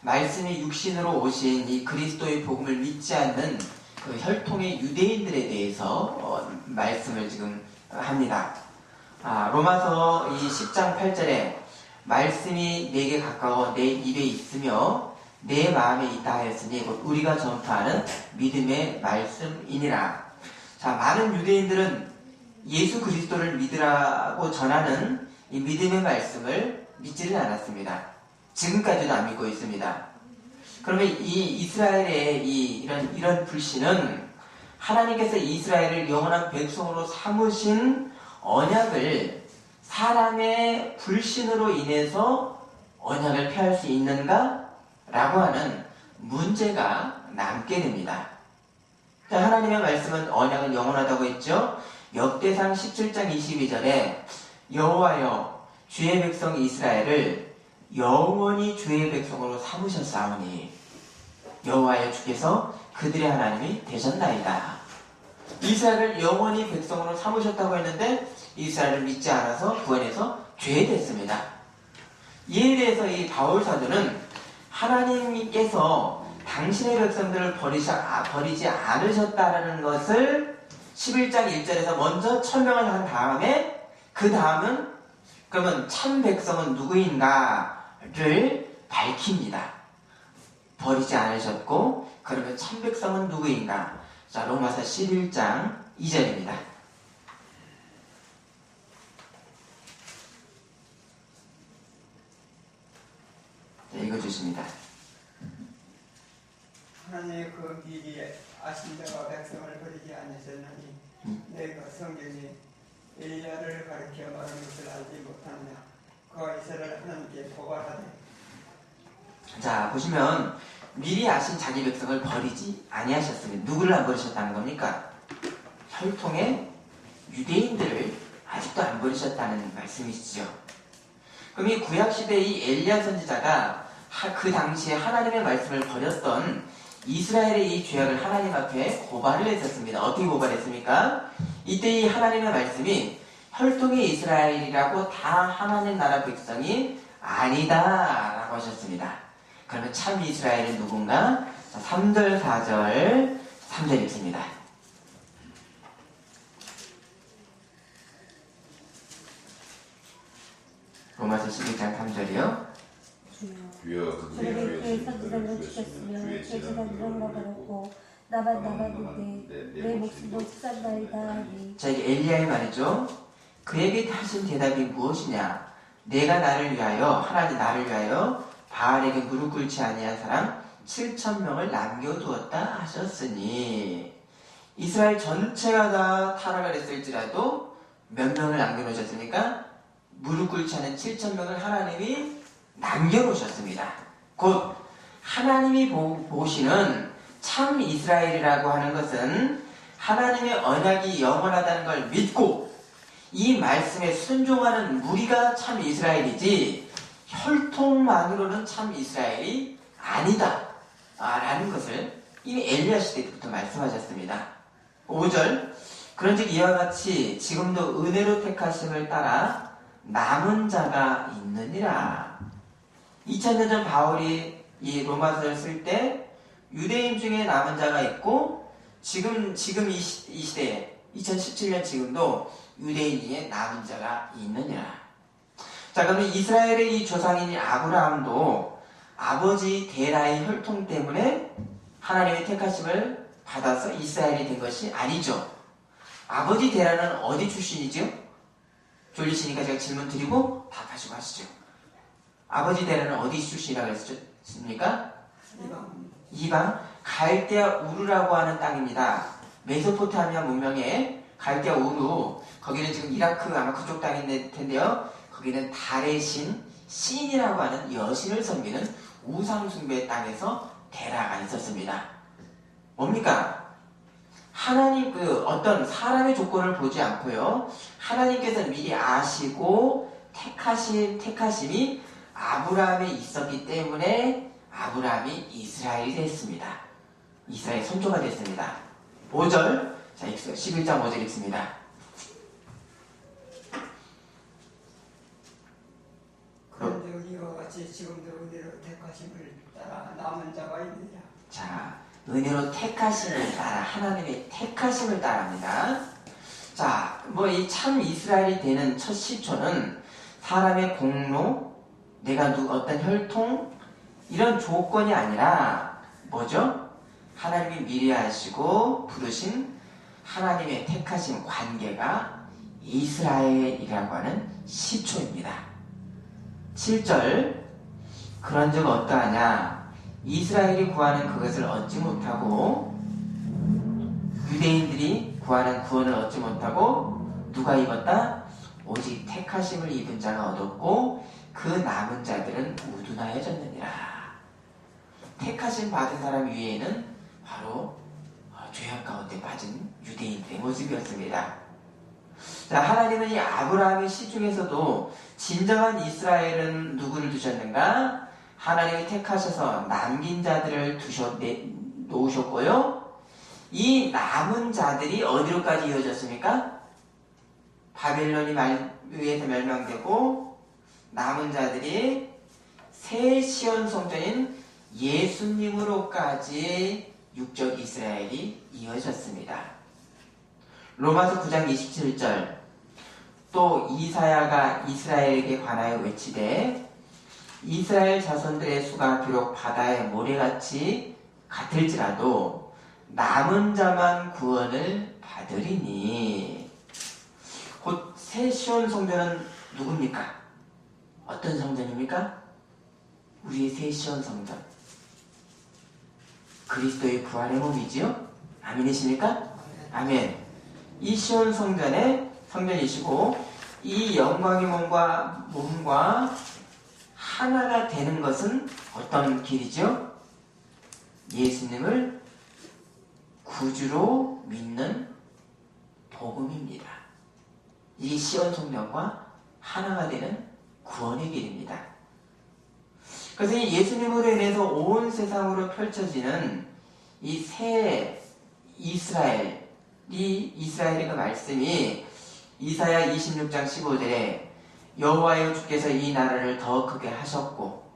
말씀이 육신으로 오신 이 그리스도의 복음을 믿지 않는 그 혈통의 유대인들에 대해서 말씀을 지금 합니다. 로마서 이 10장 8절에 말씀이 내게 가까워 내 입에 있으며 내 마음에 있다 하였으니 곧 우리가 전파하는 믿음의 말씀이니라. 자, 많은 유대인들은 예수 그리스도를 믿으라고 전하는 이 믿음의 말씀을 믿지를 않았습니다. 지금까지도 안 믿고 있습니다. 그러면 이 이스라엘의 이런 불신은 하나님께서 이스라엘을 영원한 백성으로 삼으신 언약을 사람의 불신으로 인해서 언약을 폐할 수 있는가? 라고 하는 문제가 남게 됩니다. 하나님의 말씀은 언약은 영원하다고 했죠. 역대상 17장 22절에 여호와여 주의 백성 이스라엘을 영원히 주의 백성으로 삼으셨사오니 여호와여 주께서 그들의 하나님이 되셨나이다. 이스라엘을 영원히 백성으로 삼으셨다고 했는데 이스라엘을 믿지 않아서 구원해서 죄됐습니다. 이에 대해서 이 바울 사도는 하나님께서 당신의 백성들을 버리지 않으셨다는 것을 11장 1절에서 먼저 설명을 한 다음에 그 다음은 그러면 참 백성은 누구인가를 밝힙니다. 버리지 않으셨고 그러면 참 백성은 누구인가? 자, 로마서 11장 2절입니다. 네, 읽어주십니다. 하나님의 그 미리 아신 자가 백성을 버리지 않으셨나니 내가 성경이 엘리야를 가리켜 말한 것을 알지 못하느냐 그가 이스라엘 하나님께 고발하되. 자, 보시면 미리 아신 자기 백성을 버리지 아니하셨습니다. 누구를 안 버리셨다는 겁니까? 혈통의 유대인들을 아직도 안 버리셨다는 말씀이시죠. 그럼 이 구약시대의 이 엘리야 선지자가 그 당시에 하나님의 말씀을 버렸던 이스라엘의 이 죄악을 하나님 앞에 고발을 했었습니다. 어떻게 고발했습니까? 이때 이 하나님의 말씀이 혈통의 이스라엘이라고 다 하나님 나라 백성이 아니다 라고 하셨습니다. 그러면 참 이스라엘은 누군가? 자, 3절 4절 3절 읽습니다. 로마서 11장 3절이요. 주여 그들에게 그의 선지자들을 죽였으며 그의 재단들을 먹어놓고 나만 남았는데 내 목숨도 치산나이다 하니. 자, 이게 엘리야의 말이죠. 그에게 하신 대답이 무엇이냐? 내가 나를 위하여 하나님 나를 위하여 바알에게 무릎 꿇지 아니한 사람 7,000명을 남겨두었다 하셨으니 이스라엘 전체가 다 타락을 했을지라도 몇 명을 남겨놓으셨습니까? 무릎 꿇지 않은 7,000명을 하나님이 남겨놓으셨습니다. 곧 하나님이 보시는 참 이스라엘이라고 하는 것은 하나님의 언약이 영원하다는 걸 믿고 이 말씀에 순종하는 무리가 참 이스라엘이지 혈통만으로는 참 이스라엘이 아니다 라는 것을 이미 엘리야 시대 때부터 말씀하셨습니다. 5절 그런즉 이와 같이 지금도 은혜로 택하심을 따라 남은 자가 있느니라. 2000년 전 바울이 이 로마서를 쓸 때 유대인 중에 남은 자가 있고 지금 이 시대에 2017년 지금도 유대인 중에 남은 자가 있느니라. 자, 그러면 이스라엘의 이 조상인 아브라함도 아버지 데라의 혈통 때문에 하나님의 택하심을 받아서 이스라엘이 된 것이 아니죠. 아버지 데라는 어디 출신이죠? 졸리시니까 제가 질문 드리고 답하시고 하시죠. 아버지 데라는 어디 출신이라고 했습니까? 이방 갈대아 우르라고 하는 땅입니다. 메소포타미아 문명의 갈대아 우르, 거기는 지금 이라크 아마 그쪽 땅일 텐데요. 거기는 달의 신이라고 하는 여신을 섬기는 우상숭배 땅에서 데라가 있었습니다. 뭡니까? 하나님 어떤 사람의 조건을 보지 않고요. 하나님께서는 미리 아시고 택하심이 아브라함에 있었기 때문에 아브라함이 이스라엘이 됐습니다. 이스라엘 선조가 됐습니다. 5절, 자, 11장 5절 읽습니다. 그런즉 이와 같이 지금도 은혜로 택하심을 따라 남은 자가 있느냐. 자, 은혜로 택하심을 따라, 하나님의 택하심을 따라합니다. 자, 뭐 이 참 이스라엘이 되는 첫 시초는 사람의 공로, 내가 어떤 혈통, 이런 조건이 아니라 뭐죠? 하나님이 미리 하시고 부르신 하나님의 택하신 관계가 이스라엘이라고 하는 시초입니다. 7절, 그런 즉 어떠하냐? 이스라엘이 구하는 그것을 얻지 못하고 유대인들이 구하는 구원을 얻지 못하고 누가 입었다? 오직 택하심을 입은 자가 얻었고 그 남은 자들은 우둔하여졌느니라. 택하심 받은 사람 위에는 바로 죄악 가운데 빠진 유대인들의 모습이었습니다. 자, 하나님은 이 아브라함의 시 중에서도 진정한 이스라엘은 누구를 두셨는가? 하나님이 택하셔서 남긴 자들을 놓으셨고요. 이 남은 자들이 어디로까지 이어졌습니까? 바벨론이 위에서 멸망되고 남은 자들이 새 시온 성전인 예수님으로까지 육적 이스라엘이 이어졌습니다. 로마서 9장 27절, 또 이사야가 이스라엘에게 관하여 외치되 이스라엘 자손들의 수가 비록 바다의 모래같이 같을지라도 남은 자만 구원을 받으리니. 곧 새 시온 성전은 누굽니까? 어떤 성전입니까? 우리의 새 시온 성전, 그리스도의 부활의 몸이지요? 아멘이십니까? 아멘. 이 시온 성전의 성전이시고 이 영광의 몸과 하나가 되는 것은 어떤 길이죠? 예수님을 구주로 믿는 복음입니다. 이 시온 성전과 하나가 되는 구원의 길입니다. 그래서 이 예수님으로 인해서 온 세상으로 펼쳐지는 이 새 이스라엘, 이 이스라엘의 그 말씀이 이사야 26장 15절에 여호와여 주께서 이 나라를 더 크게 하셨고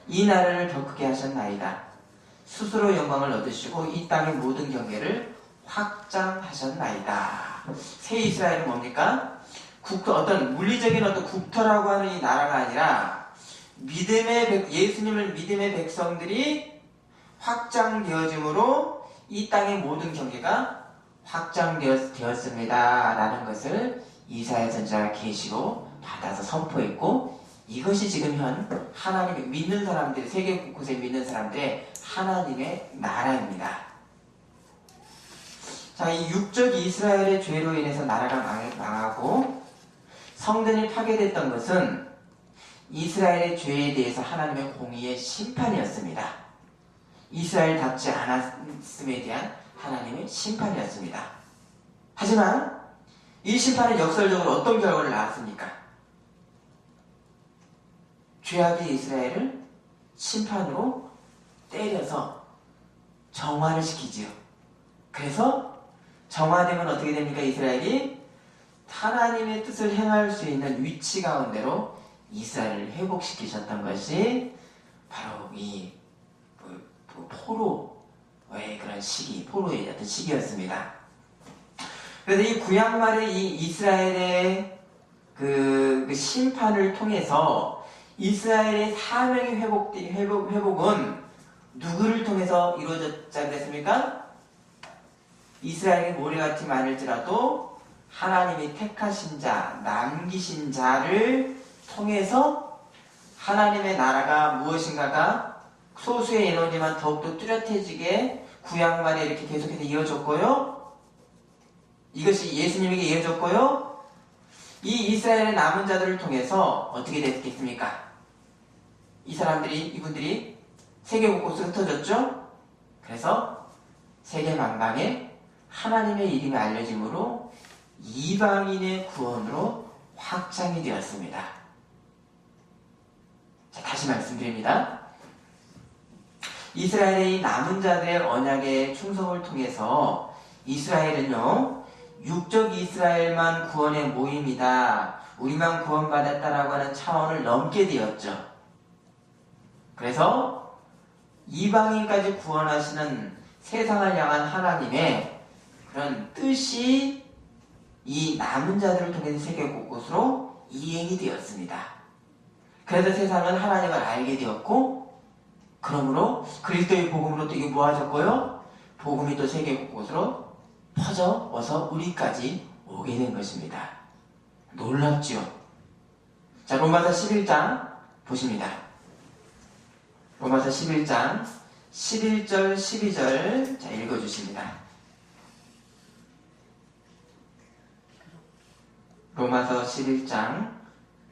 이 나라를 더 크게 하셨나이다. 스스로 영광을 얻으시고 이 땅의 모든 경계를 확장하셨나이다. 새 이스라엘은 뭡니까? 어떤 물리적인 어떤 국토라고 하는 이 나라가 아니라 예수님을 믿음의 백성들이 확장되어짐으로 이 땅의 모든 경계가 확장되었습니다. 라는 것을 이사야 선지자가 계시로 받아서 선포했고, 이것이 지금 현 하나님의 믿는 사람들, 세계 곳곳에 믿는 사람들의 하나님의 나라입니다. 자, 이 육적 이스라엘의 죄로 인해서 나라가 망하고 성전이 파괴됐던 것은 이스라엘의 죄에 대해서 하나님의 공의의 심판이었습니다. 이스라엘답지 않았음에 대한 하나님의 심판이었습니다. 하지만 이 심판은 역설적으로 어떤 결과를 낳았습니까? 죄악의 이스라엘을 심판으로 때려서 정화를 시키지요. 그래서 정화되면 어떻게 됩니까? 이스라엘이 하나님의 뜻을 행할 수 있는 위치 가운데로 이스라엘을 회복시키셨던 것이 바로 이 포로의 그런 시기, 포로의 어떤 시기였습니다. 그래서 이 구약 말의 이 이스라엘의 그 심판을 통해서 이스라엘의 사명의 회복은 누구를 통해서 이루어졌지 않겠습니까? 이스라엘의 모래같이 많을지라도 하나님이 택하신 자, 남기신 자를 통해서 하나님의 나라가 무엇인가가 소수의 에너지만 더욱더 뚜렷해지게 구약 말에 이렇게 계속해서 이어졌고요. 이것이 예수님에게 이어졌고요. 이 이스라엘의 남은 자들을 통해서 어떻게 됐겠습니까? 이분들이 세계 곳곳에 흩어졌죠? 그래서 세계 만방에 하나님의 이름이 알려짐으로 이방인의 구원으로 확장이 되었습니다. 자, 다시 말씀드립니다. 이스라엘의 남은 자들의 언약의 충성을 통해서 이스라엘은요, 육적 이스라엘만 구원의 모임이다, 우리만 구원받았다라고 하는 차원을 넘게 되었죠. 그래서 이방인까지 구원하시는 세상을 향한 하나님의 그런 뜻이 이 남은 자들을 통해서 세계 곳곳으로 이행이 되었습니다. 그래서 세상은 하나님을 알게 되었고, 그러므로 그리스도의 복음으로 또 이게 모아졌고요, 복음이 또 세계 곳곳으로 퍼져와서 우리까지 오게 된 것입니다. 놀랍죠? 자, 로마서 11장 보십니다. 로마서 11장 11절 12절 자, 읽어주십니다. 로마서 11장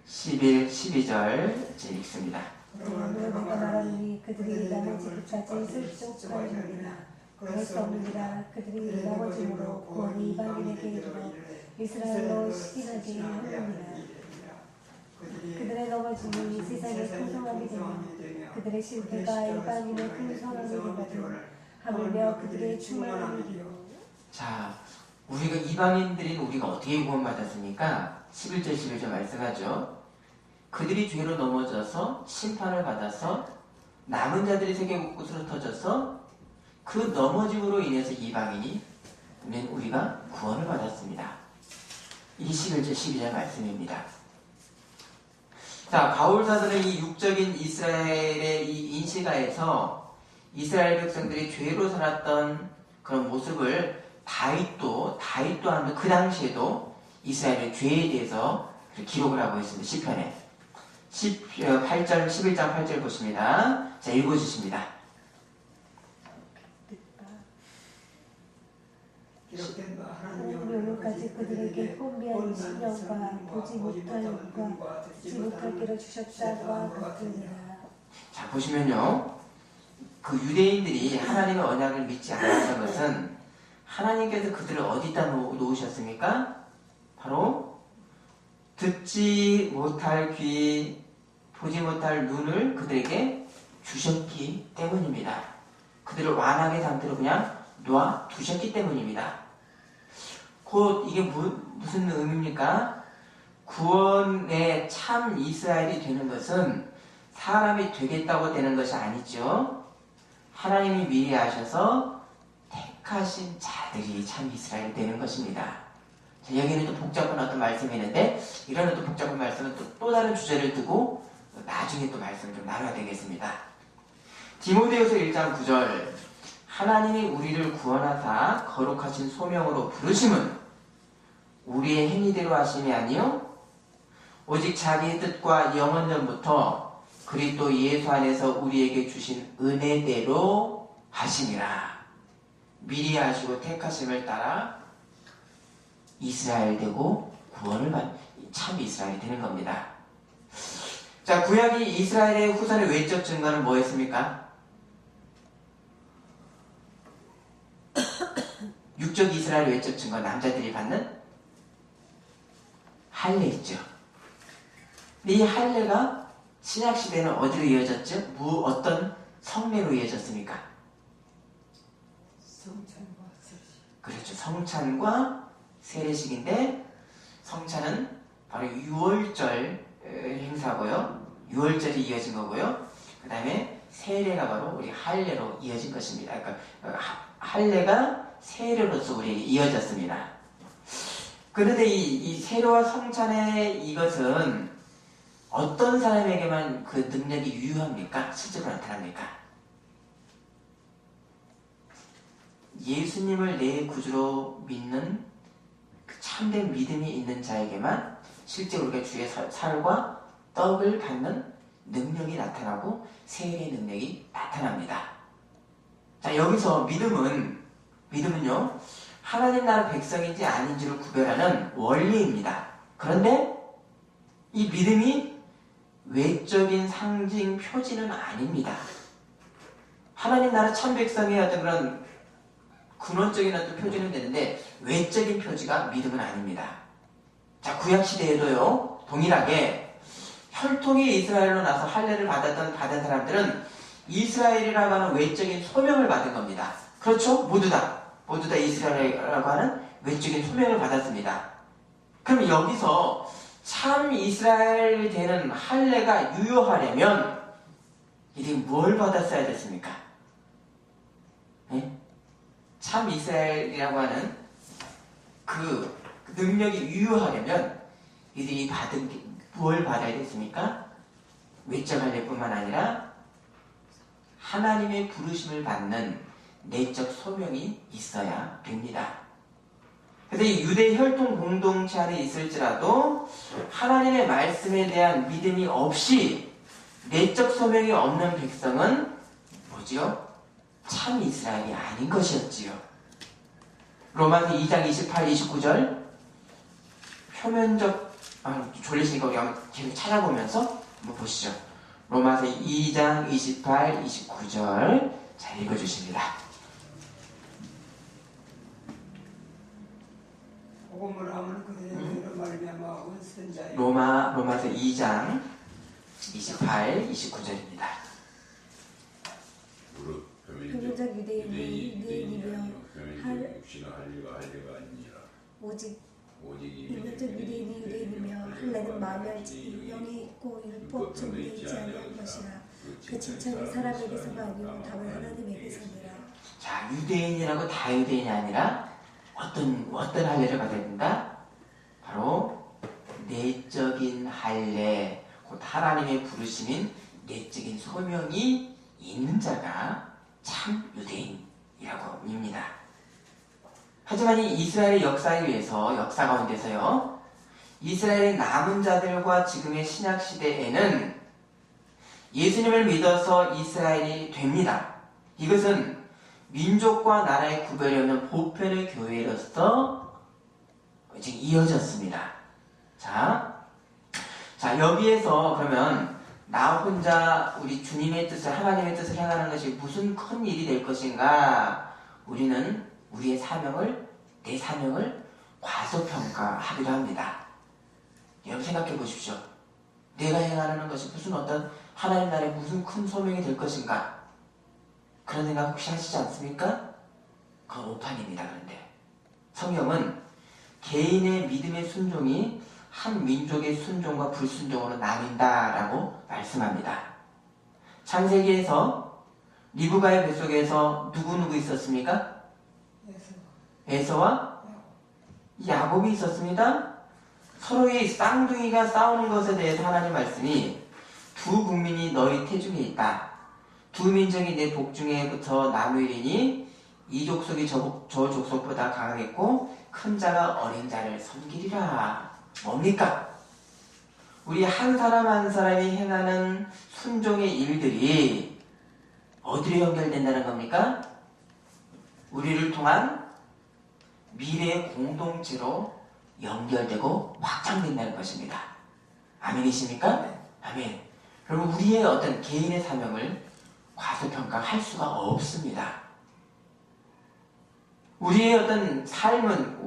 11, 12절 제 읽습니다. 내가 말하노니 그들이 나머지 끝까지 슬쩍하느니라. 그럴 수 없느니라. 그들이 넘어짐으로 구원이 이방인에게 이르러 이스라엘로 시기하게 하느니라. 그들의 넘어짐이 세상의 풍성함이 되며 그들의 실패가 이방인의 풍성함이 되거든 하물며 그들의 충만함이 되며. 자, 우리가 이방인들인 우리가 어떻게 구원받았습니까? 11절 11절 말씀하죠. 그들이 죄로 넘어져서 심판을 받아서 남은 자들이 세계 곳곳으로 터져서 그 넘어짐으로 인해서 이방인이 우리가 구원을 받았습니다. 이 11절 12절 말씀입니다. 자, 바울 사도는 이 육적인 이스라엘의 이 인시가에서 이스라엘 백성들이 죄로 살았던 그런 모습을 다윗도 하는데 그 당시에도 이스라엘의 죄에 대해서 기록을 하고 있습니다. 시편에 8절 11장 8절 보십니다. 자, 읽어주십니다. 기록된 바 하나님의 오늘까지 그들에게 혼미한 신령과 보지 못할 영과 듣지 못할 길을 주셨다와 같으니라. 자, 보시면요, 그 유대인들이 하나님의 언약을 믿지 않았던 것은 하나님께서 그들을 어디다 놓으셨습니까? 바로 듣지 못할 귀, 보지 못할 눈을 그들에게 주셨기 때문입니다. 그들을 완악의 상태로 그냥 놓아두셨기 때문입니다. 곧 이게 무슨 의미입니까? 구원의 참 이스라엘이 되는 것은 사람이 되겠다고 되는 것이 아니죠. 하나님이 미리 아셔서 택하신 자들이 참 이스라엘이 되는 것입니다. 자, 여기는 또 복잡한 어떤 말씀이 있는데, 이런 어떤 복잡한 말씀은 또 다른 주제를 두고 나중에 또 말씀을 좀 나눠야 되겠습니다. 디모데후서 1장 9절, 하나님이 우리를 구원하사 거룩하신 소명으로 부르심은 우리의 행위대로 하심이 아니요 오직 자기의 뜻과 영원 전부터 그리스도 예수 안에서 우리에게 주신 은혜대로 하심이라. 미리 하시고 택하심을 따라 이스라엘 되고 구원을 받는 참 이스라엘이 되는 겁니다. 자, 구약이 이스라엘의 후손의 외적 증거는 뭐였습니까? 육적 이스라엘 외적 증거, 남자들이 받는 할례 있죠. 근데 이 할례가 신약시대는 어디로 이어졌죠? 어떤 성례로 이어졌습니까? 성찬과 세례식. 그렇죠. 성찬과 세례식인데, 성찬은 바로 6월절 행사고요. 6월절이 이어진 거고요. 그 다음에 세례가 바로 우리 할례로 이어진 것입니다. 그러니까 할례가 세례로서 우리에게 이어졌습니다. 그런데 이 세례와 성찬의 이것은 어떤 사람에게만 그 능력이 유효합니까? 실제로 나타납니까? 예수님을 내 구주로 믿는 그 참된 믿음이 있는 자에게만 실제 우리가 주의 살과 떡을 받는 능력이 나타나고 세례의 능력이 나타납니다. 자, 여기서 믿음은요, 하나님 나라 백성인지 아닌지를 구별하는 원리입니다. 그런데 이 믿음이 외적인 상징 표지는 아닙니다. 하나님 나라 참 백성의 어떤 그런 근원적인 어떤 표지는 되는데 외적인 표지가 믿음은 아닙니다. 자, 구약시대에도요, 동일하게 혈통이 이스라엘로 나서 할례를 받은 사람들은 이스라엘이라고 하는 외적인 소명을 받은 겁니다. 그렇죠? 모두 다 이스라엘이라고 하는 외적인 소명을 받았습니다. 그럼 여기서 참 이스라엘 되는 할례가 유효하려면 이들이 뭘 받았어야 됐습니까? 네? 참 이스라엘이라고 하는 그 능력이 유효하려면 이들이 받은 게 뭘 받아야 됐습니까? 외적 할례뿐만 아니라 하나님의 부르심을 받는 내적 소명이 있어야 됩니다. 그래서 이 유대 혈통 공동체 안에 있을지라도 하나님의 말씀에 대한 믿음이 없이 내적 소명이 없는 백성은 뭐지요? 참 이스라엘이 아닌 것이었지요. 로마서 2장 28, 29절 표면적 졸리시니까 우리 한번 계속 찾아보면서 한번 보시죠. 로마서 2장 28, 29절 잘 읽어주십니다. 복음을 하면 그대로 말미암아 원선자의 로마서 2장 28, 29절입니다. 무릇 표면적 유대인이며 할 육신의 할례가 아니니라. 오직 오직 표면적 유대인이며 할례는 마음에 알지 영이 있고 율법 준비되지 아니한 것이라. 그 칭찬이 사람에게서가 아니요 다만 하나님에게서니라. 자, 유대인이라고 다 유대인이 아니라 어떤 할례를 받아야 된다? 바로 내적인 할례, 곧 하나님의 부르심인 내적인 소명이 있는 자가 참 유대인이라고 합니다. 하지만 이 이스라엘의 역사 가운데서요, 이스라엘의 남은 자들과 지금의 신약 시대에는 예수님을 믿어서 이스라엘이 됩니다. 이것은 민족과 나라의 구별이 없는 보편의 교회로서 지금 이어졌습니다. 자, 여기에서 그러면 나 혼자 우리 주님의 뜻을, 하나님의 뜻을 행하는 것이 무슨 큰 일이 될 것인가? 우리는 우리의 내 사명을 과소평가하기도 합니다. 여러분 생각해 보십시오. 내가 행하는 것이 무슨 어떤 하나님 나라의 무슨 큰 소명이 될 것인가? 그런 생각 혹시 하시지 않습니까? 그건 오판입니다. 그런데 성경은 개인의 믿음의 순종이 한 민족의 순종과 불순종으로 나뉜다라고 말씀합니다. 창세기에서 리브가의 뱃속에서 누구 있었습니까? 에서와 야곱이 있었습니다. 서로의 쌍둥이가 싸우는 것에 대해서 하나님 말씀이 두 국민이 너희 태중에 있다. 두 민족이 내 복중에부터 나누리니 이 족속이 저 족속보다 강하겠고 큰 자가 어린 자를 섬기리라. 뭡니까? 우리 한 사람 한 사람이 행하는 순종의 일들이 어디로 연결된다는 겁니까? 우리를 통한 미래의 공동체로 연결되고 확장된다는 것입니다. 아멘이십니까? 아멘. 그리고 우리의 어떤 개인의 사명을 과소평가할 수가 없습니다. 우리의 어떤 삶은,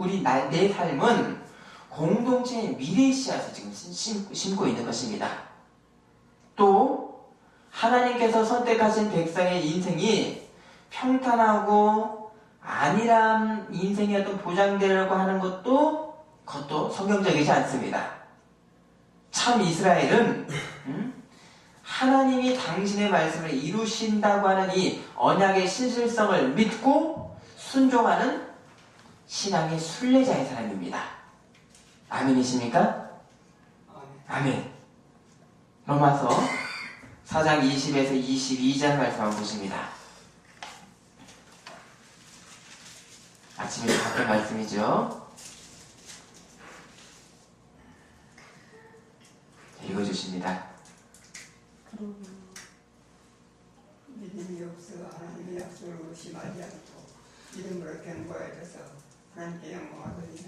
내 삶은 공동체의 미래의 씨앗을 지금 심고 있는 것입니다. 또 하나님께서 선택하신 백성의 인생이 평탄하고 안일한 인생의 어떤 보장되려고 하는 것도 성경적이지 않습니다. 참 이스라엘은 하나님이 당신의 말씀을 이루신다고 하는 이 언약의 신실성을 믿고 순종하는 신앙의 순례자의 사람입니다. 아멘이십니까? 아멘. 로마서 4장 20에서 22절 말씀 한번 보십니다. 아침에 바꾼 말씀이죠. 읽어주십니다. 믿음이 없어 하나님의 약속을 의심하지 않고 믿음으로 견고해져서 하나님께 영광하거니와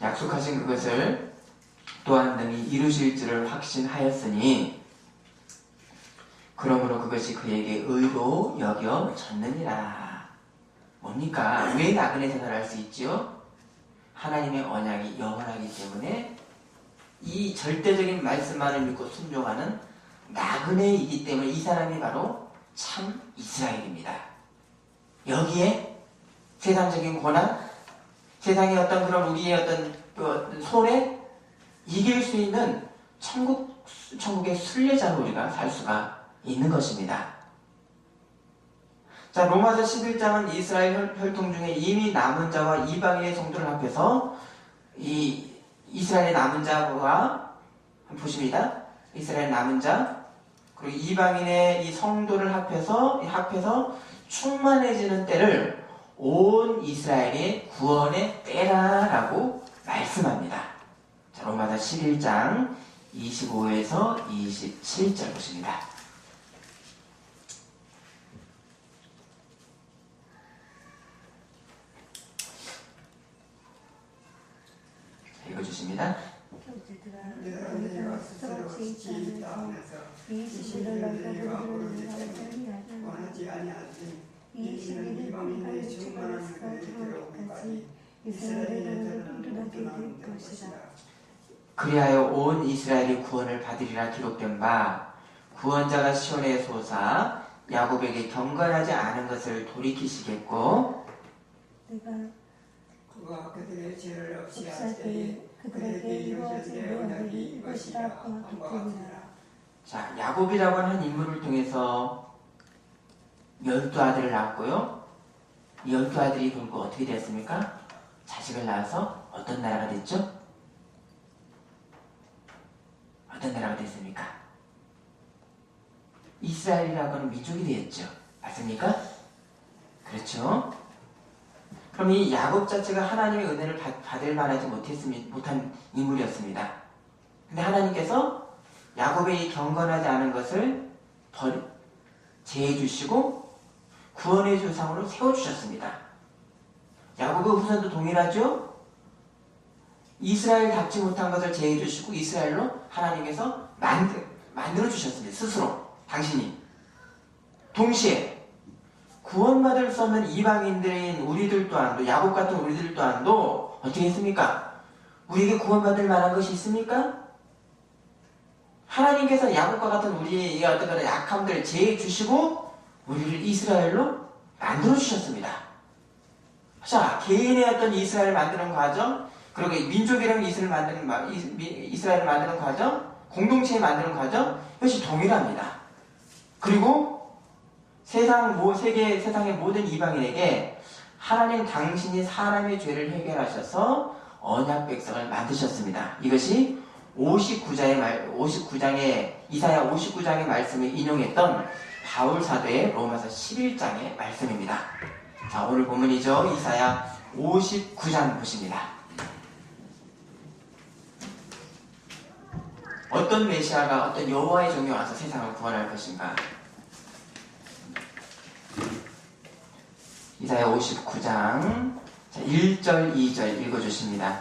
약속하신 그것을 또한 능히 이루실 줄을 확신하였으니 그러므로 그것이 그에게 의로 여겨졌느니라. 뭡니까? 왜 나그네 생활을 할 수 있지요? 하나님의 언약이 영원하기 때문에 이 절대적인 말씀만을 믿고 순종하는 나그네이기 때문에 이 사람이 바로 참 이스라엘입니다. 여기에 세상적인 고난, 세상의 어떤 그런 우리의 어떤 손에 이길 수 있는 천국의 순례자로 우리가 살 수가 있는 것입니다. 자, 로마서 11장은 이스라엘 혈통 중에 이미 남은 자와 이방인의 성도를 합해서 이 이스라엘의 남은 자와 보십니다. 이스라엘 남은 자 그리고 이방인의 이 성도를 합해서 충만해지는 때를 온 이스라엘의 구원의 때라라고 말씀합니다. 자, 로마서 11장 25에서 27절 보십니다. 읽어주십니다. 형제들아 너희가 스스로 지지 않으면서 이 진리를 너희가 모르는 자들이 원하지 아니하니 이 진리를 이방인의 충만한 그에 들어오기까지 이스라엘의 든든하게 될 것이다. 그리하여 온 이스라엘이 구원을 받으리라 기록된 바 구원자가 시온에 솟아 야곱에게 경건하지 않은 것을 돌이키시겠고 내가 그가 그들의 죄를 없이 할 없을 때에 때에 그들에게 이루어진 내 언약이 이것이라 한과 하기뿐이라. 자, 야곱이라고 하는 인물을 통해서 12아들을 낳았고요. 이 12아들이 결국 어떻게 되었습니까? 자식을 낳아서 어떤 나라가 됐죠? 어떤 나라가 됐습니까? 이스라엘이라고 하는 민족이 되었죠. 맞습니까? 그렇죠? 그럼 이 야곱 자체가 하나님의 은혜를 받을 만하지 못한 인물이었습니다. 근데 하나님께서 야곱의 이 경건하지 않은 것을 제해 주시고 구원의 조상으로 세워주셨습니다. 야곱의 후손도 동일하죠? 이스라엘 답지 못한 것을 제해 주시고 이스라엘로 하나님께서 만들어 주셨습니다. 스스로 당신이. 동시에 구원받을 수 없는 이방인들인 우리들 또한도 야곱 같은 우리들 또한도 어떻게 했습니까? 우리에게 구원받을 만한 것이 있습니까? 하나님께서 야곱과 같은 우리의 어떤 그런 약함들을 제해 주시고 우리를 이스라엘로 만들어 주셨습니다. 자, 개인의 어떤 이스라엘을 만드는 과정, 그리고 민족이라는 이스라엘을 만드는 과정, 공동체에 만드는 과정, 이것이 동일합니다. 그리고 세상의 모든 이방인에게 하나님 당신이 사람의 죄를 해결하셔서 언약 백성을 만드셨습니다. 이것이 59장의 이사야 59장의 말씀을 인용했던 바울 사도의 로마서 11장의 말씀입니다. 자, 오늘 본문이죠. 이사야 59장 보십니다. 어떤 메시아가 어떤 여호와의 종이 와서 세상을 구원할 것인가? 이사야 59장 1절 2절 읽어주십니다.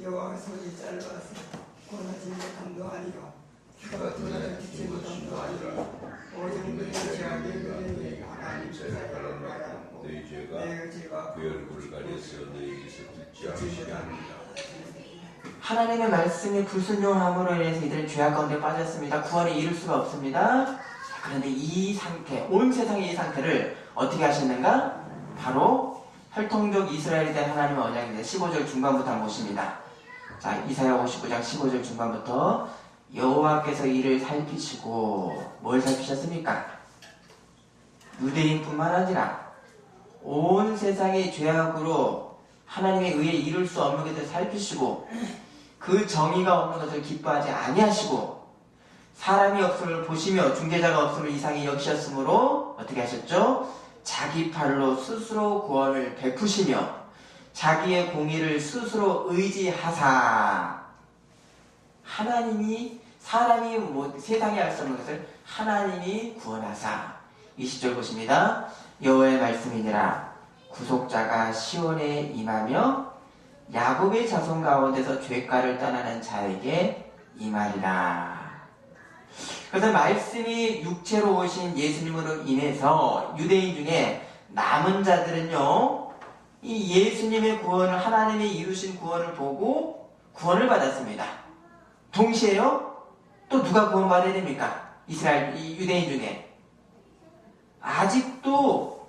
여호와가 손이 짧아서 권하지 못함도 아니요 그가 도달하지 못함도 아니라 오직 그의 죄악의 은혜에 하나님 사랑을 바라고 너희 죄가 내 죄가 그 얼굴을 가려서 너희에게서 듣지 않으시게 합니다. 하나님의 말씀에 불순종함으로 인해서 이들은 죄악 가운데 빠졌습니다. 구원에 이를 수가 없습니다. 그런데 이 상태, 온 세상의 이 상태를 어떻게 하셨는가? 바로 혈통적 이스라엘에 대한 하나님의 언약인데 15절 중반부터 한번 보십니다. 자, 이사야 59장 15절 중반부터 여호와께서 이를 살피시고 뭘 살피셨습니까? 유대인뿐만 아니라 온 세상의 죄악으로 하나님의 의에 이룰 수 없는 것을 살피시고 그 정의가 없는 것을 기뻐하지 아니하시고 사람이 없음을 보시며 중재자가 없음을 이상히 여기셨으므로 어떻게 하셨죠? 자기 팔로 스스로 구원을 베푸시며 자기의 공의를 스스로 의지하사 하나님이 세상에 할 수 없는 것을 하나님이 구원하사 20절 보십니다. 여호와의 말씀이니라 구속자가 시온에 임하며 야곱의 자손 가운데서 죄가를 떠나는 자에게 임하리라. 그래서 말씀이 육체로 오신 예수님으로 인해서 유대인 중에 남은 자들은요, 이 예수님의 구원을, 하나님이 이루신 구원을 보고 구원을 받았습니다. 동시에요, 또 누가 구원받아야 됩니까? 이 유대인 중에. 아직도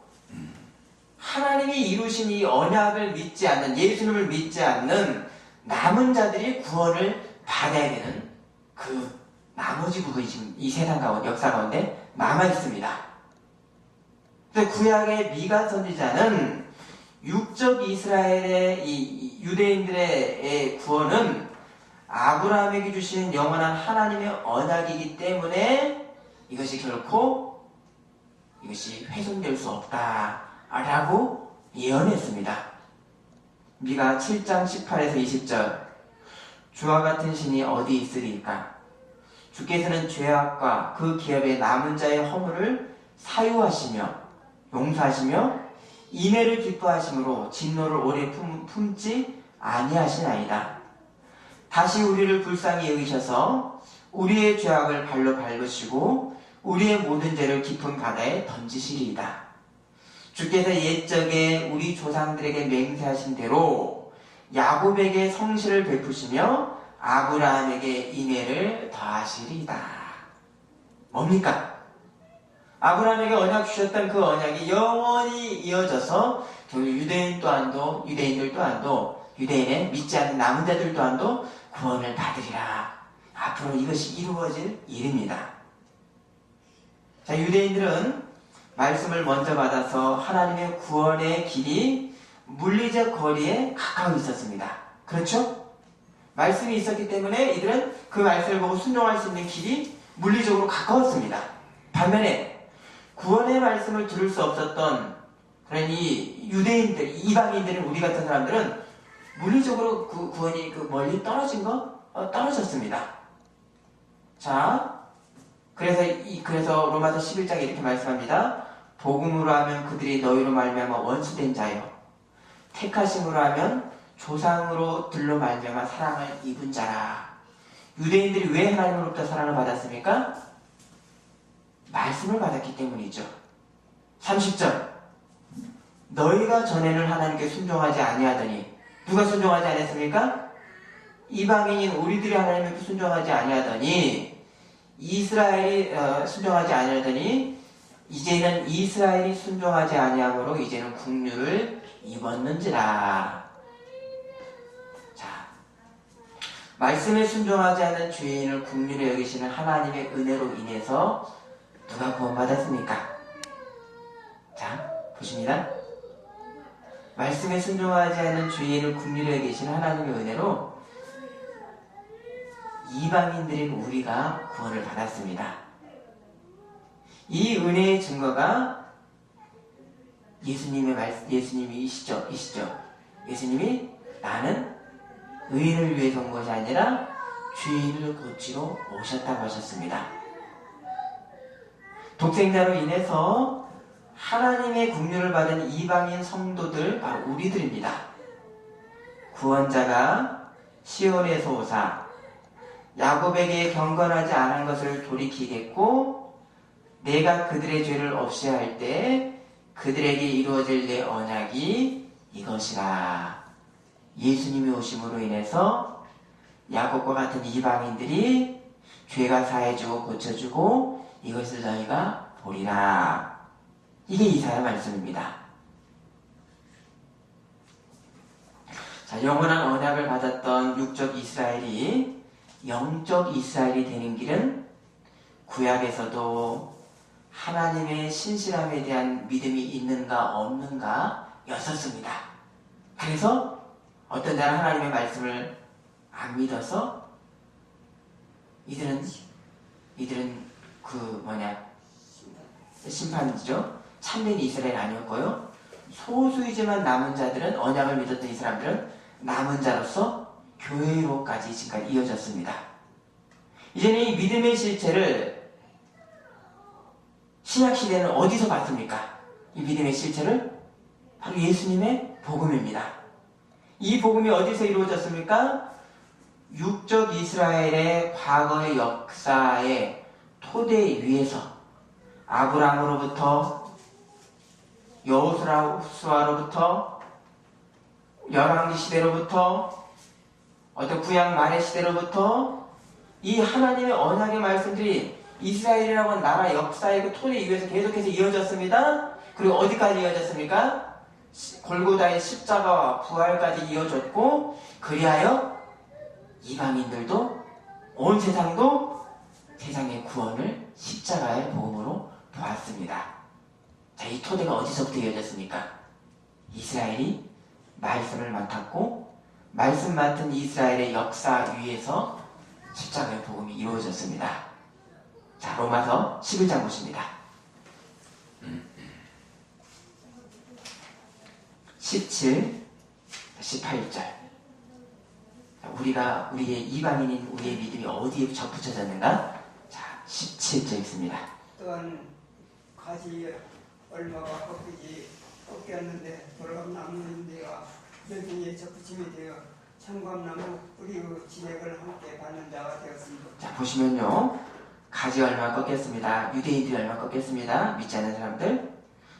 하나님이 이루신 이 언약을 믿지 않는, 예수님을 믿지 않는 남은 자들이 구원을 받아야 되는 그 나머지 부분이 지금 이 세상 가운데, 역사 가운데 남아 있습니다. 그래서 구약의 미가 선지자는 육적 이스라엘의 이 유대인들의 구원은 아브라함에게 주신 영원한 하나님의 언약이기 때문에 이것이 결코 이것이 훼손될 수 없다라고 예언했습니다. 미가 7장 18에서 20절 주와 같은 신이 어디 있으리까? 주께서는 죄악과 그 기업의 남은 자의 허물을 사유하시며 용서하시며 인애를 기뻐하심으로 진노를 오래 품지 아니하시나이다. 다시 우리를 불쌍히 여기셔서 우리의 죄악을 발로 밟으시고 우리의 모든 죄를 깊은 바다에 던지시리이다. 주께서 옛적에 우리 조상들에게 맹세하신 대로 야곱에게 성실을 베푸시며 아브라함에게 인애를 더하시리이다. 뭡니까? 아브라함에게 언약 주셨던 그 언약이 영원히 이어져서 결국 유대인들 또한도 유대인의 믿지 않는 남은 자들 또한도 구원을 받으리라. 앞으로 이것이 이루어질 일입니다. 자, 유대인들은 말씀을 먼저 받아서 하나님의 구원의 길이 물리적 거리에 가까워 있었습니다. 그렇죠? 말씀이 있었기 때문에 이들은 그 말씀을 보고 순종할 수 있는 길이 물리적으로 가까웠습니다. 반면에 구원의 말씀을 들을 수 없었던 그런 이 유대인들, 이방인들은, 우리 같은 사람들은 물리적으로 그 구원이 멀리 떨어졌습니다. 자, 그래서 로마서 11장에 이렇게 말씀합니다. 복음으로 하면 그들이 너희로 말미암아 원수된 자요, 택하심으로 하면 조상으로들로 말미암아 사랑을 입은 자라. 유대인들이 왜 하나님으로부터 사랑을 받았습니까? 말씀을 받았기 때문이죠. 30절 너희가 전에는 하나님께 순종하지 아니하더니, 누가 순종하지 않았습니까? 이방인인 우리들이 하나님께 순종하지 아니하더니, 이스라엘이 순종하지 아니하더니 이제는 이스라엘이 순종하지 아니함으로 이제는 국류를 입었는지라. 자, 말씀에 순종하지 않는 죄인을 국류로 여기시는 하나님의 은혜로 인해서 누가 구원받았습니까? 자, 보십니다. 말씀에 순종하지 않는 죄인을 국류로 여기시는 하나님의 은혜로 이방인들인 우리가 구원을 받았습니다. 이 은혜의 증거가 예수님이시죠. 예수님이 나는 의인을 위해서 온 것이 아니라 죄인을 고치러 오셨다고 하셨습니다. 독생자로 인해서 하나님의 국류를 받은 이방인 성도들, 바로 우리들입니다. 구원자가 시온에서 오사 야곱에게 경건하지 않은 것을 돌이키겠고 내가 그들의 죄를 없이 할 때 그들에게 이루어질 내 언약이 이것이라. 예수님이 오심으로 인해서 야곱과 같은 이방인들이 죄가 사해지고 고쳐주고 이것을 너희가 보리라. 이게 이사야 말씀입니다. 자, 영원한 언약을 받았던 육적 이스라엘이 영적 이스라엘이 되는 길은 구약에서도 하나님의 신실함에 대한 믿음이 있는가 없는가 였었습니다. 그래서 어떤 자는 하나님의 말씀을 안 믿어서 이들은 심판이죠. 참된 이스라엘 아니었고요. 소수이지만 남은 자들은, 언약을 믿었던 이 사람들은 남은 자로서 교회로까지 지금까지 이어졌습니다. 이제는 이 믿음의 실체를 신약시대는 어디서 봤습니까? 이 믿음의 실체를 바로 예수님의 복음입니다. 이 복음이 어디서 이루어졌습니까? 육적 이스라엘의 과거의 역사의 토대 위에서 아브라함으로부터 여호수아로부터 열왕기 시대로부터 어떤 구약 말의 시대로부터 이 하나님의 언약의 말씀들이 이스라엘이라고 하는 나라 역사의 그 토대 위에서 계속해서 이어졌습니다. 그리고 어디까지 이어졌습니까? 골고다의 십자가와 부활까지 이어졌고, 그리하여 이방인들도 온 세상도 세상의 구원을 십자가의 복음으로 보았습니다. 자, 이 토대가 어디서부터 이어졌습니까? 이스라엘이 말씀을 맡았고 말씀 맡은 이스라엘의 역사 위에서 십자가의 복음이 이루어졌습니다. 자, 로마서 11장 보십니다. 17, 18절. 우리의 이방인인 우리의 믿음이 어디에 접붙여졌는가? 자, 17절 있습니다. 또한 가지 얼마가 꺾였는데 돌감나무인데와 여기에 접붙임이 되어 청감나무 뿌리의 진액을 함께 받는 자가 되었습니다. 자, 보시면요. 가지 얼마 꺾였습니다. 유대인들이 얼마 꺾였습니다. 믿지 않는 사람들.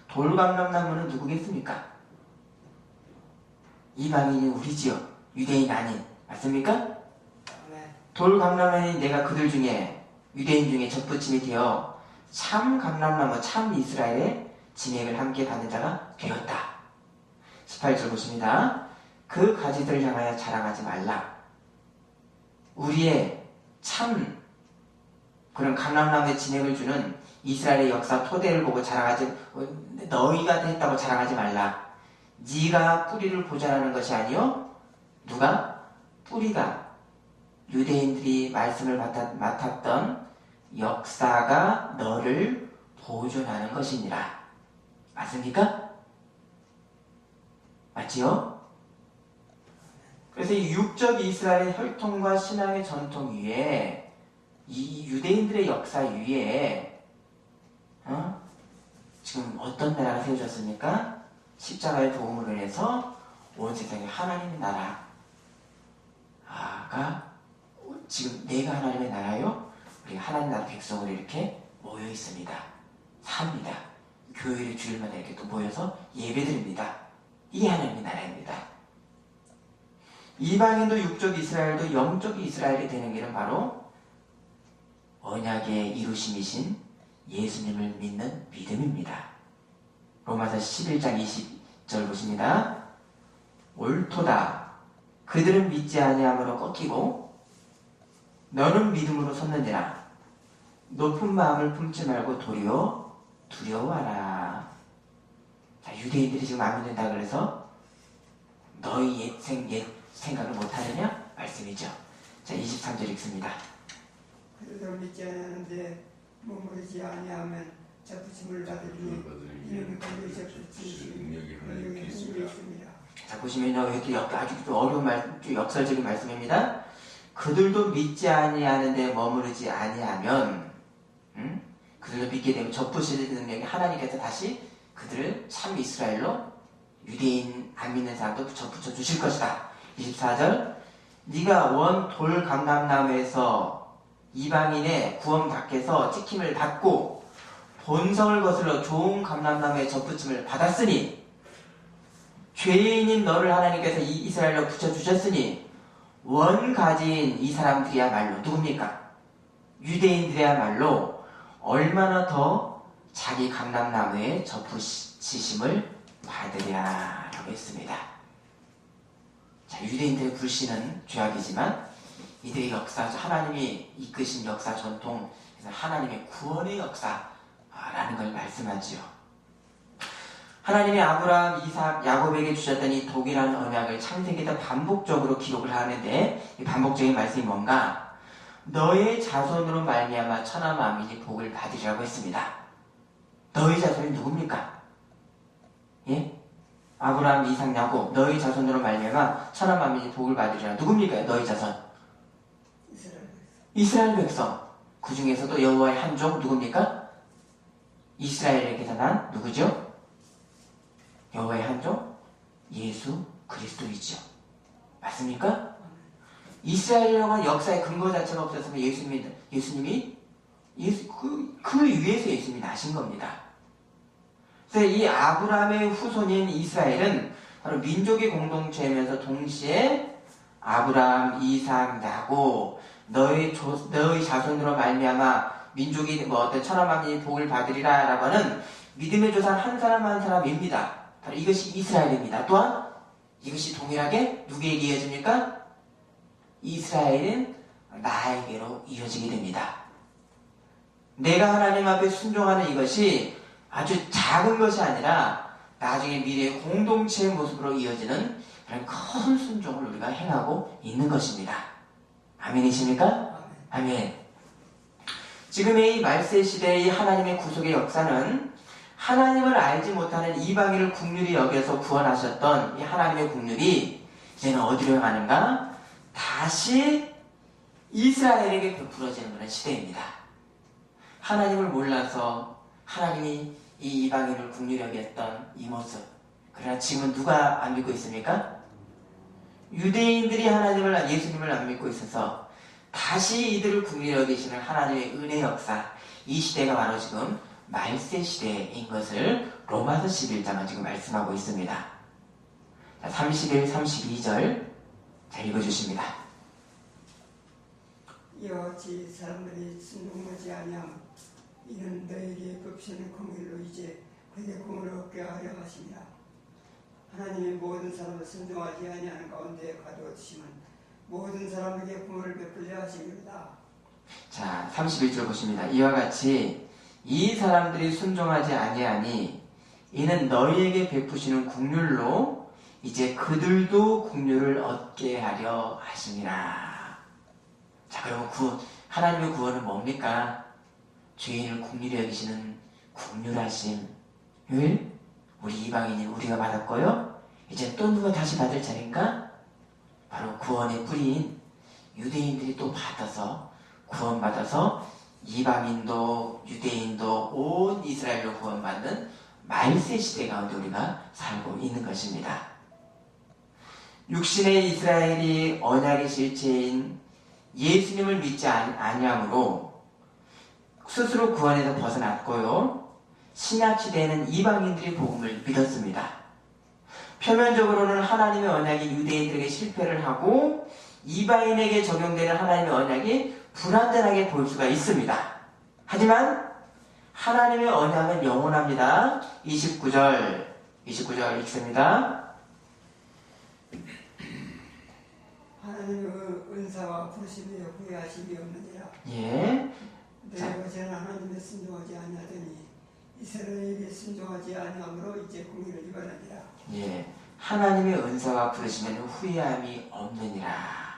돌감람나무는 누구겠습니까? 이방인이 우리지요. 유대인 아닌. 맞습니까? 네. 돌감람나무는 내가 그들 중에 유대인 중에 접붙임이 되어 참 감람나무 참 이스라엘의 진액을 함께 받는 자가 되었다. 18절 보십니다. 그 가지들을 향하여 자랑하지 말라. 우리의 참 그런 감람나무의 진액을 주는 이스라엘의 역사 토대를 보고 자랑하지, 너희가 했다고 자랑하지 말라. 네가 뿌리를 보존하는 것이 아니요. 누가? 뿌리가 유대인들이 말씀을 맡았던 역사가 너를 보존하는 것이니라. 맞습니까? 맞지요? 그래서 이 육적 이스라엘의 혈통과 신앙의 전통 위에 이 유대인들의 역사 위에 지금 어떤 나라가 세워졌습니까? 십자가의 복음으로 인해서 온 세상에 하나님의 나라가 지금 내가 하나님의 나라요. 우리 하나님 나라 백성으로 이렇게 모여 있습니다. 삽니다. 교회를 주일마다 이렇게 또 모여서 예배드립니다. 이게 하나님의 나라입니다. 이방인도 육적 이스라엘도 영적 이스라엘이 되는 길은 바로 언약의 이루심이신 예수님을 믿는 믿음입니다. 로마서 11장 20절 보십니다. 옳도다. 그들은 믿지 아니함으로 꺾이고 너는 믿음으로 섰는지라. 높은 마음을 품지 말고 도리어 두려워하라. 자, 유대인들이 지금 안 믿는다 그래서 너희 옛 생각을 못하느냐? 말씀이죠. 자, 23절 읽습니다. 그래도 믿지 않았는데 머무르지 아니하면 접붙임을 받으리니 이는 그의 접붙임 능력이 하나님께 있습니다. 자, 보시면요, 이렇게 아주 어려운 역설적인 말씀입니다. 그들도 믿지 아니하는데 머무르지 아니하면, 그들도 믿게 되면 접붙이는 능력이 하나님께서 다시 그들을 참 이스라엘로 유대인 안 믿는 사람도 접붙여 주실 것이다. 24절, 네가 원 돌 감람나무에서 이방인의 구원 밖에서 찍힘을 받고 본성을 거슬러 좋은 감람나무의 접붙임을 받았으니 죄인인 너를 하나님께서 이 이스라엘로 붙여주셨으니 원 가진 이 사람들이야말로 누굽니까? 유대인들이야말로 얼마나 더 자기 감람나무에 접붙이심을 받으랴라고 했습니다. 자, 유대인들의 불신은 죄악이지만 이들의 역사, 하나님이 이끄신 역사 전통, 하나님의 구원의 역사라는 걸 말씀하지요. 하나님이 아브라함, 이삭, 야곱에게 주셨던 이 독이라는 언약을 창세기에서 반복적으로 기록을 하는데 이 반복적인 말씀이 뭔가? 너의 자손으로 말미암아 천하 만민이 복을 받으리라고 했습니다. 너의 자손이 누굽니까? 예? 아브라함, 이삭, 야곱, 너희 자손으로 말미암아 천하 만민이 복을 받으리라. 누굽니까? 너희 자손. 이스라엘 백성. 그 중에서도 여호와의 한 종 누굽니까? 이스라엘에게서 난 누구죠? 여호와의 한 종? 예수 그리스도이죠. 맞습니까? 이스라엘이라고 하는 역사의 근거 자체가 없었으면 예수님이 그 위에서 예수님이 나신 겁니다. 그래서 이 아브라함의 후손인 이스라엘은 바로 민족의 공동체이면서 동시에 아브라함, 이삭, 야곱, 너희 자손으로 말미암아 민족이 어떤 천하 만민이 복을 받으리라라고 하는 믿음의 조상 한 사람 한 사람입니다. 바로 이것이 이스라엘입니다. 또한 이것이 동일하게 누구에게 이어집니까? 이스라엘은 나에게로 이어지게 됩니다. 내가 하나님 앞에 순종하는 이것이 아주 작은 것이 아니라 나중에 미래의 공동체의 모습으로 이어지는 그런 큰 순종을 우리가 행하고 있는 것입니다. 아멘이십니까? 아멘. 지금의 이 말세 시대의 하나님의 구속의 역사는 하나님을 알지 못하는 이방인을 긍휼히 여겨서 구원하셨던 이 하나님의 긍휼이 이제는 어디로 향하는가? 다시 이스라엘에게 베풀어지는 그런 시대입니다. 하나님을 몰라서 하나님이 이 이방인을 긍휼히 여겼던 이 모습. 그러나 지금은 누가 안 믿고 있습니까? 유대인들이 예수님을 안 믿고 있어서 다시 이들을 긍휼히 여기시는 하나님의 은혜 역사. 이 시대가 바로 지금 말세 시대인 것을 로마서 11장은 지금 말씀하고 있습니다. 자, 31, 32절 잘 읽어주십니다. 이와 같이 사람들이 순종하지 아니함 이는 너에게 굽시는 긍휼로 이제 그에게 공을 얻게 하려 하십니다. 하나님의 모든 사람을 순종하지 아니하는 가운데 가두어주시면 모든 사람에게 공을 베풀려 하십니다. 자, 31절 보십니다. 이와 같이 이 사람들이 순종하지 아니하니 이는 너희에게 베푸시는 긍휼로 이제 그들도 긍휼을 얻게 하려 하심이라. 자, 그러면 하나님의 구원은 뭡니까? 죄인을 긍휼히 여기시는 긍휼하심을 우리 이방인인 우리가 받았고요. 이제 또 누가 다시 받을 차례인가? 바로 구원의 뿌리인 유대인들이 또 받아서 구원받아서 이방인도 유대인도 온 이스라엘로 구원받는 말세 시대 가운데 우리가 살고 있는 것입니다. 육신의 이스라엘이 언약의 실체인 예수님을 믿지 아니함으로 스스로 구원에서 벗어났고요. 신약시대에는 이방인들이 복음을 믿었습니다. 표면적으로는 하나님의 언약이 유대인들에게 실패를 하고 이방인에게 적용되는 하나님의 언약이 불완전하게 보일 수가 있습니다. 하지만 하나님의 언약은 영원합니다. 29절 읽습니다. 하나님의 은사와 부르심에 후회하심이 없느니라. 예. 내가 전에 하나님의 순종하지 아니하더니 이스라엘에게 순종하지 아니함으로 이제 공의를 입었느니라. 예. 하나님의 은사와 부르심에는 후회함이 없느니라.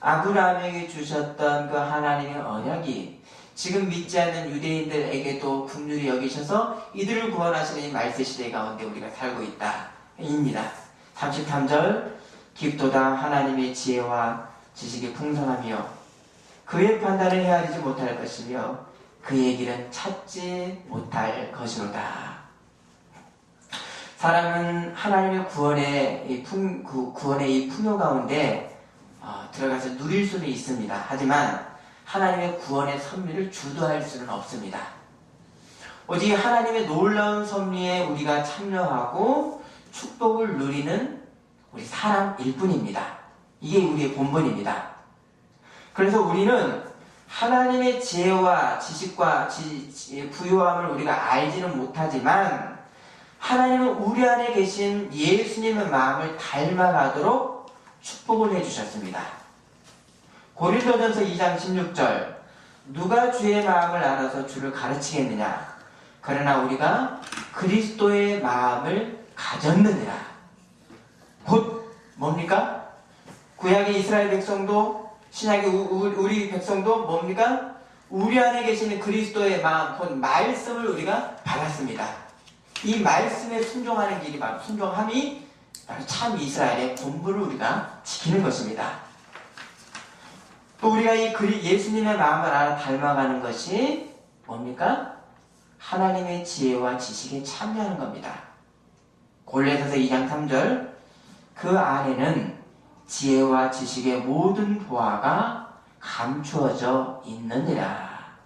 아브라함에게 주셨던 그 하나님의 언약이 지금 믿지 않는 유대인들에게도 긍휼히 여기셔서 이들을 구원하시는 이 말세 시대 가운데 우리가 살고 있다. 입니다. 33절 깊도다 하나님의 지혜와 지식이 풍성하며 그의 판단을 헤아리지 못할 것이며 그의 길은 찾지 못할 것이로다. 사람은 하나님의 구원의 이 풍요 가운데 들어가서 누릴 수는 있습니다. 하지만 하나님의 구원의 섭리를 주도할 수는 없습니다. 오직 하나님의 놀라운 섭리에 우리가 참여하고 축복을 누리는 우리 사람일 뿐입니다. 이게 우리의 본분입니다. 그래서 우리는 하나님의 지혜와 지식과 부요함을 우리가 알지는 못하지만 하나님은 우리 안에 계신 예수님의 마음을 닮아가도록 축복을 해주셨습니다. 고린도전서 2장 16절 누가 주의 마음을 알아서 주를 가르치겠느냐 그러나 우리가 그리스도의 마음을 가졌느니라. 곧 뭡니까? 구약의 이스라엘 백성도 신약의 우리 백성도 뭡니까? 우리 안에 계시는 그리스도의 마음, 곧 말씀을 우리가 받았습니다. 이 말씀에 순종하는 길이 바로 순종함이 바로 참 이스라엘의 본분을 우리가 지키는 것입니다. 또 우리가 이 예수님의 마음을 알아 닮아가는 것이 뭡니까? 하나님의 지혜와 지식에 참여하는 겁니다. 골로새서 2장 3절 그 안에는 지혜와 지식의 모든 보화가 감추어져 있느니라.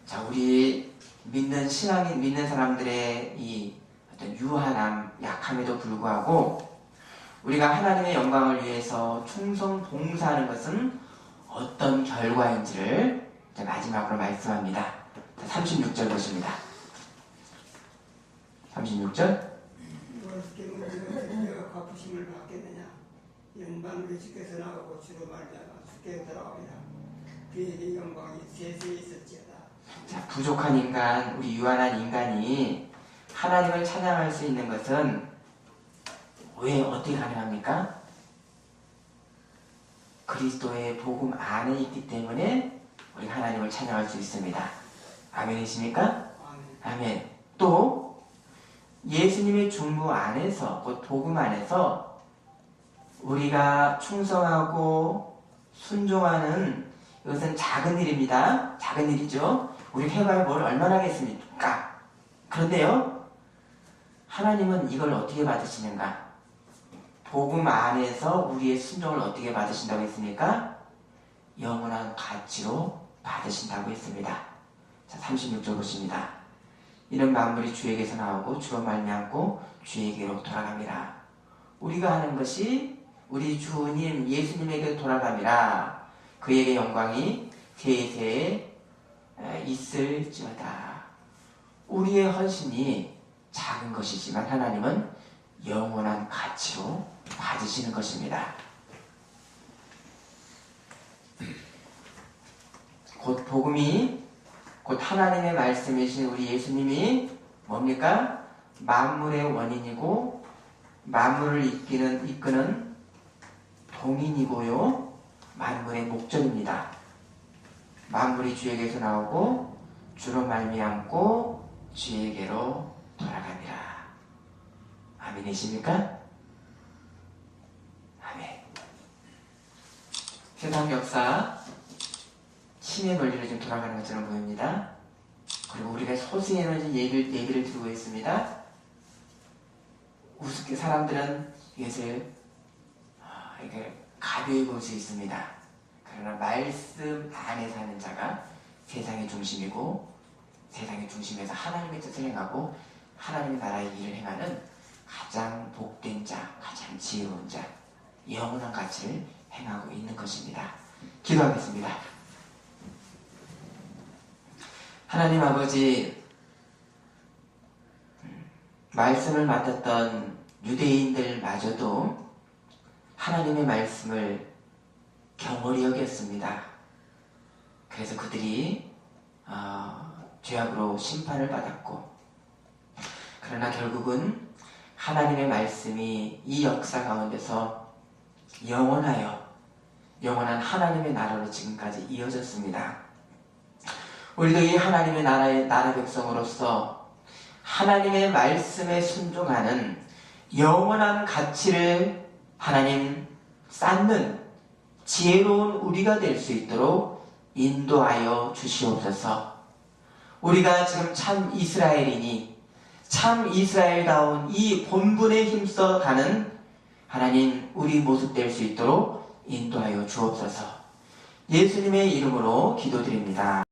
자, 우리 믿는 사람들의 이 어떤 유한함, 약함에도 불구하고 우리가 하나님의 영광을 위해서 충성 봉사하는 것은 어떤 결과인지를 이제 마지막으로 말씀합니다. 36절 보십니다. 36절 어떻게 문제가 갚으심을 받겠느냐. 영광을 주께서 나가고 주로 말미암아 주께 돌아옵니다. 그에게 영광이 세세히 있었지어다. 자, 부족한 인간, 우리 유한한 인간이 하나님을 찬양할 수 있는 것은 왜 어떻게 가능합니까? 그리스도의 복음 안에 있기 때문에 우리 하나님을 찬양할 수 있습니다. 아멘이십니까? 아멘. 아멘. 또 예수님의 중보 안에서, 곧 복음 안에서 우리가 충성하고 순종하는 이것은 작은 일입니다. 작은 일이죠. 우리 해봐야 뭘 얼마나 하겠습니까? 그런데요, 하나님은 이걸 어떻게 받으시는가? 복음 안에서 우리의 순종을 어떻게 받으신다고 했습니까? 영원한 가치로 받으신다고 했습니다. 자, 36절 보십니다. 이는 만물이 주에게서 나오고 주로 말미암고 주에게로 돌아갑니다. 우리가 하는 것이 우리 주님 예수님에게 돌아갑니다. 그에게 영광이 세세에 있을지어다. 우리의 헌신이 작은 것이지만 하나님은 영원한 가치로 받으시는 것입니다. 곧 복음이, 곧 하나님의 말씀이신 우리 예수님이 뭡니까? 만물의 원인이고 만물을 이끄는 동인이고요, 만물의 목적입니다. 만물이 주에게서 나오고 주로 말미암고 주에게로 돌아갑니다. 아멘이십니까? 아멘. 세상 역사 신의 논리로 좀 돌아가는 것처럼 보입니다. 그리고 우리가 소수의 에너지 얘기를 들고 있습니다. 우습게 사람들은 이것을 가벼이 볼 수 있습니다. 그러나 말씀 안에 사는 자가 세상의 중심이고 세상의 중심에서 하나님의 뜻을 행하고 하나님의 나라의 일을 행하는 가장 복된 자, 가장 지혜로운 자, 영원한 가치를 행하고 있는 것입니다. 기도하겠습니다. 하나님 아버지, 말씀을 맡았던 유대인들마저도 하나님의 말씀을 경홀히 여겼습니다. 그래서 그들이 죄악으로 심판을 받았고, 그러나 결국은 하나님의 말씀이 이 역사 가운데서 영원한 하나님의 나라로 지금까지 이어졌습니다. 우리도 이 하나님의 나라 백성으로서 하나님의 말씀에 순종하는 영원한 가치를 하나님 쌓는 지혜로운 우리가 될 수 있도록 인도하여 주시옵소서. 우리가 지금 참 이스라엘이니 참 이스라엘다운 이 본분에 힘써 가는 하나님 우리 모습 될 수 있도록 인도하여 주옵소서. 예수님의 이름으로 기도드립니다.